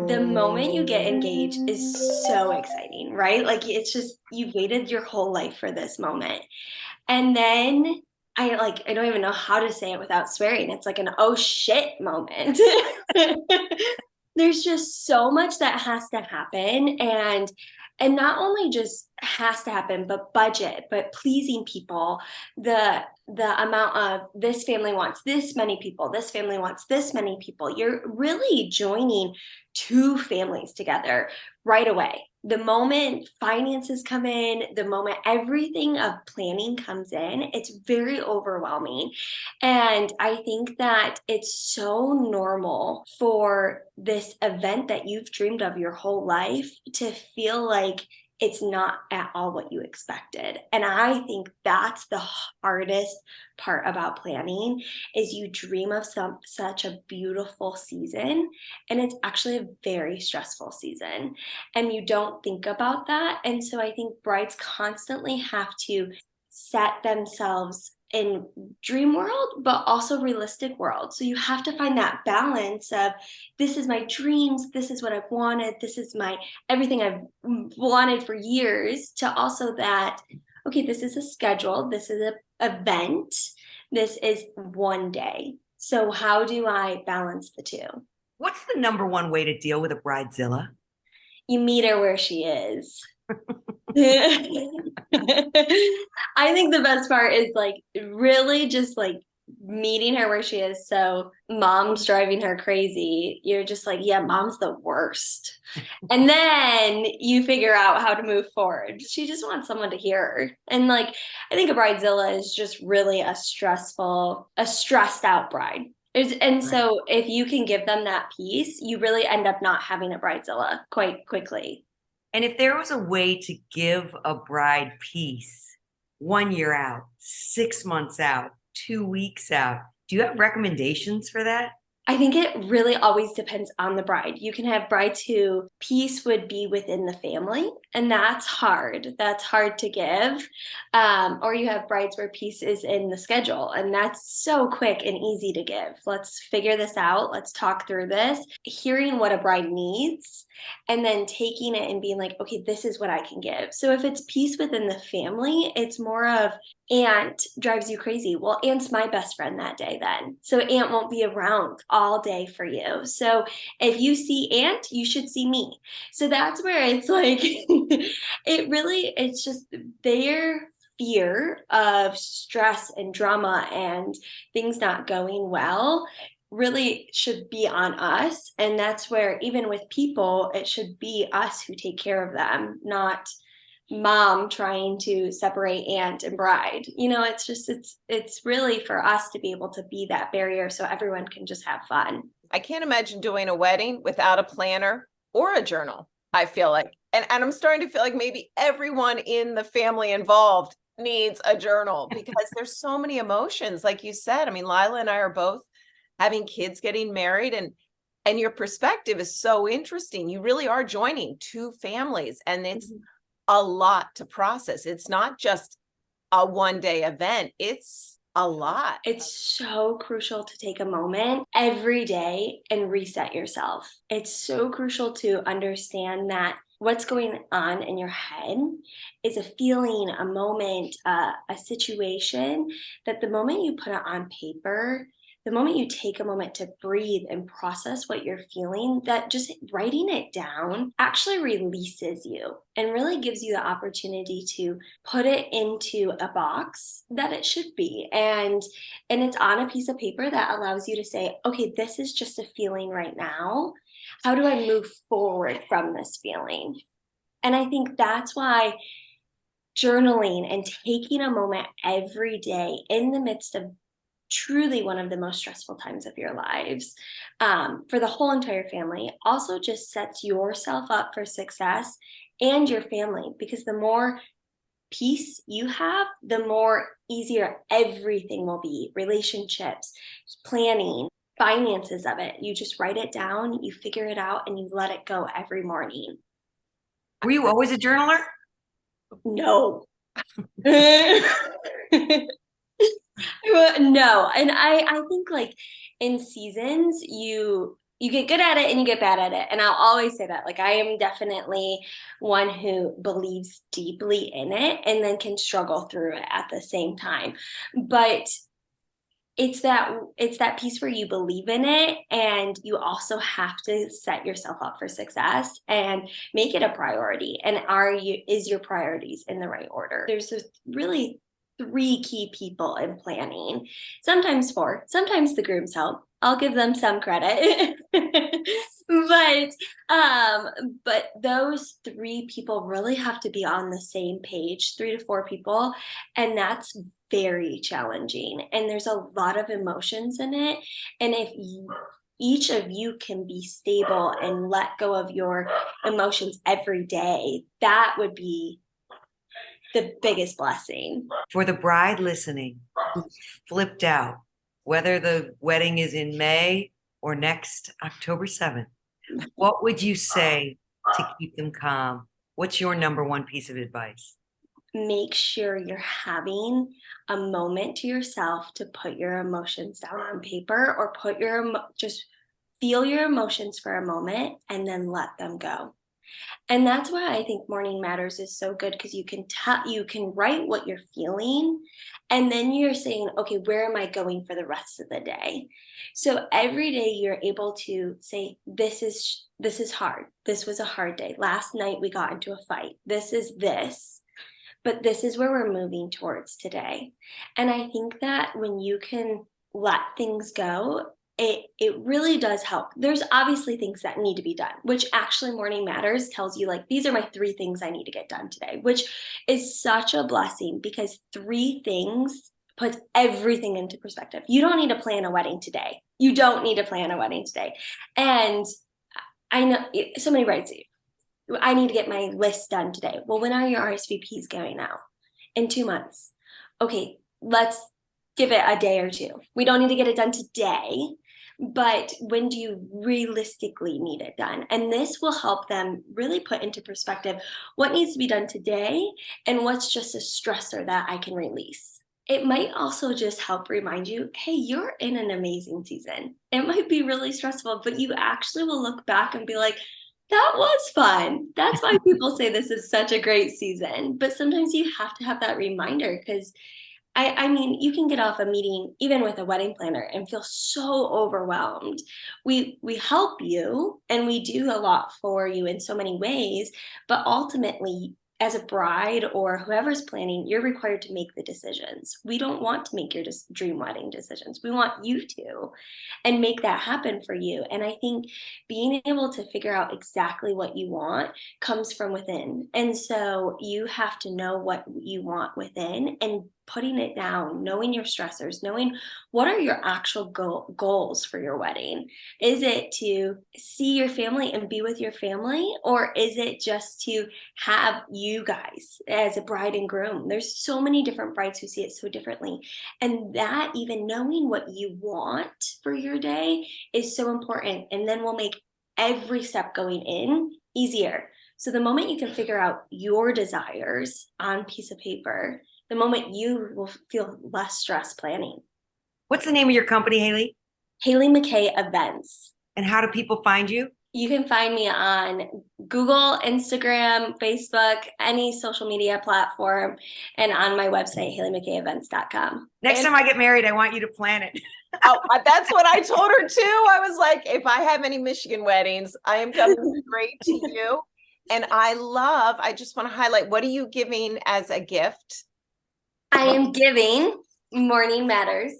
The moment you get engaged is so exciting, right? Like it's just you waited your whole life for this moment. And then I don't even know how to say it without swearing. It's like an oh shit moment. There's just so much that has to happen, and not only just has to happen, but budget, but pleasing people, the amount of this family wants this many people, this family wants this many people. You're really joining two families together right away. The moment finances come in, the moment everything of planning comes in, it's very overwhelming. And I think that it's so normal for this event that you've dreamed of your whole life to feel like it's not at all what you expected. And I think that's the hardest part about planning is you dream of such a beautiful season and it's actually a very stressful season and you don't think about that. And so I think brides constantly have to set themselves in dream world but also realistic world, so you have to find that balance of this is my dreams, this is what I've wanted, this is my everything I've wanted for years, to also that okay, this is a schedule, this is an event, this is one day, so how do I balance the two? What's the number one way to deal with a bridezilla? You meet her where she is. I think the best part is like really just like meeting her where she is. So mom's driving her crazy. You're just like, yeah, mom's the worst. And then you figure out how to move forward. She just wants someone to hear her. And like, I think a bridezilla is just really a stressed out bride. And Right. so if you can give them that peace, you really end up not having a bridezilla quite quickly. And if there was a way to give a bride peace 1 year out, 6 months out, 2 weeks out, do you have recommendations for that? I think it really always depends on the bride. You can have brides who peace would be within the family, and that's hard. That's hard to give. Or you have brides where peace is in the schedule, and that's so quick and easy to give. Let's figure this out. Let's talk through this. Hearing what a bride needs, and then taking it and being like, okay, this is what I can give. So if it's peace within the family, it's more of aunt drives you crazy. Well, aunt's my best friend that day then. So aunt won't be around all day for you. So if you see aunt, you should see me. So that's where it's like, it's just their fear of stress and drama and things not going well really should be on us. And that's where, even with people, it should be us who take care of them, not mom trying to separate aunt and bride. It's just it's really for us to be able to be that barrier so everyone can just have fun. I can't imagine doing a wedding without a planner or a journal, I feel like. And I'm starting to feel like maybe everyone in the family involved needs a journal because there's so many emotions. Like you said, I mean, Lila and I are both having kids, getting married, and your perspective is so interesting. You really are joining two families, and it's a lot to process. It's not just a one-day event. It's a lot. It's so crucial to take a moment every day and reset yourself. It's so crucial to understand that what's going on in your head is a feeling, a moment, a situation that the moment you put it on paper, the moment you take a moment to breathe and process what you're feeling, that just writing it down actually releases you and really gives you the opportunity to put it into a box that it should be. And it's on a piece of paper that allows you to say, okay, this is just a feeling right now. How do I move forward from this feeling? And I think that's why journaling and taking a moment every day in the midst of truly one of the most stressful times of your lives, for the whole entire family, also just sets yourself up for success and your family, because the more peace you have, the more easier everything will be. Relationships, planning, finances of it. You just write it down, you figure it out, and you let it go every morning. Were you always a journaler? No. No, and I think like in seasons you get good at it and you get bad at it. And I'll always say that. Like I am definitely one who believes deeply in it and then can struggle through it at the same time. But it's that piece where you believe in it and you also have to set yourself up for success and make it a priority. And is your priorities in the right order? There's really three key people in planning, sometimes four, sometimes the grooms help. I'll give them some credit. But those three people really have to be on the same page, 3 to 4 people, and that's very challenging. And there's a lot of emotions in it. And if each of you can be stable and let go of your emotions every day, that would be the biggest blessing. For the bride listening who flipped out, whether the wedding is in May or next October 7th, what would you say to keep them calm? What's your number one piece of advice? Make sure you're having a moment to yourself to put your emotions down on paper or just feel your emotions for a moment and then let them go. And that's why I think Morning Matters is so good, because you can write what you're feeling and then you're saying, okay, where am I going for the rest of the day? So every day you're able to say, this is hard. This was a hard day. Last night we got into a fight. This is this, but this is where we're moving towards today. And I think that when you can let things go, it really does help. There's obviously things that need to be done, which actually Morning Matters tells you, like, these are my 3 things I need to get done today, which is such a blessing because 3 things puts everything into perspective. You don't need to plan a wedding today. You don't need to plan a wedding today. And I know somebody writes you, I need to get my list done today. Well, when are your RSVPs going out? In 2 months. Okay, let's give it a day or two. We don't need to get it done today, but when do you realistically need it done? And this will help them really put into perspective what needs to be done today and what's just a stressor that I can release. It might also just help remind you, hey, you're in an amazing season. It might be really stressful, but you actually will look back and be like, that was fun. That's why people say this is such a great season. But sometimes you have to have that reminder because I mean, you can get off a meeting, even with a wedding planner, and feel so overwhelmed. We help you and we do a lot for you in so many ways, but ultimately, as a bride or whoever's planning, you're required to make the decisions. We don't want to make your dream wedding decisions. We want you to and make that happen for you. And I think being able to figure out exactly what you want comes from within. And so you have to know what you want within and putting it down, knowing your stressors, knowing what are your actual goals for your wedding. Is it to see your family and be with your family, or is it just to have you guys as a bride and groom? There's so many different brides who see it so differently. And that, even knowing what you want for your day, is so important. And then we'll make every step going in easier. So the moment you can figure out your desires on piece of paper, the moment you will feel less stress planning. What's the name of your company, Haley? Haley McKay Events. And how do people find you? You can find me on Google, Instagram, Facebook, any social media platform, and on my website, HaleyMcKayEvents.com. Next time I get married, I want you to plan it. Oh, that's what I told her too. I was like, if I have any Michigan weddings, I am coming straight to you. And I just want to highlight, what are you giving as a gift? I am giving Morning Matters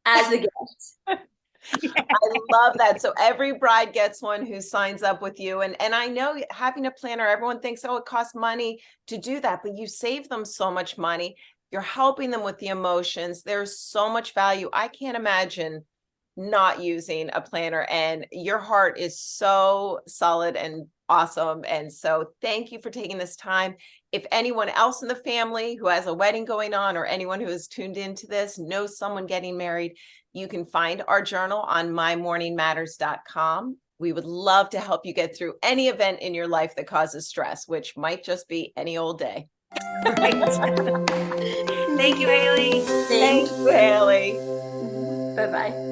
as a gift. I love that. So every bride gets one who signs up with you. And I know having a planner, everyone thinks, oh, it costs money to do that, but you save them so much money. You're helping them with the emotions. There's so much value. I can't imagine not using a planner, and your heart is so solid and awesome. And so thank you for taking this time. If anyone else in the family who has a wedding going on, or anyone who is tuned into this knows someone getting married, you can find our journal on mymorningmatters.com. We would love to help you get through any event in your life that causes stress, which might just be any old day. Right. Thank you, Haley. Thank you, Haley. Bye bye.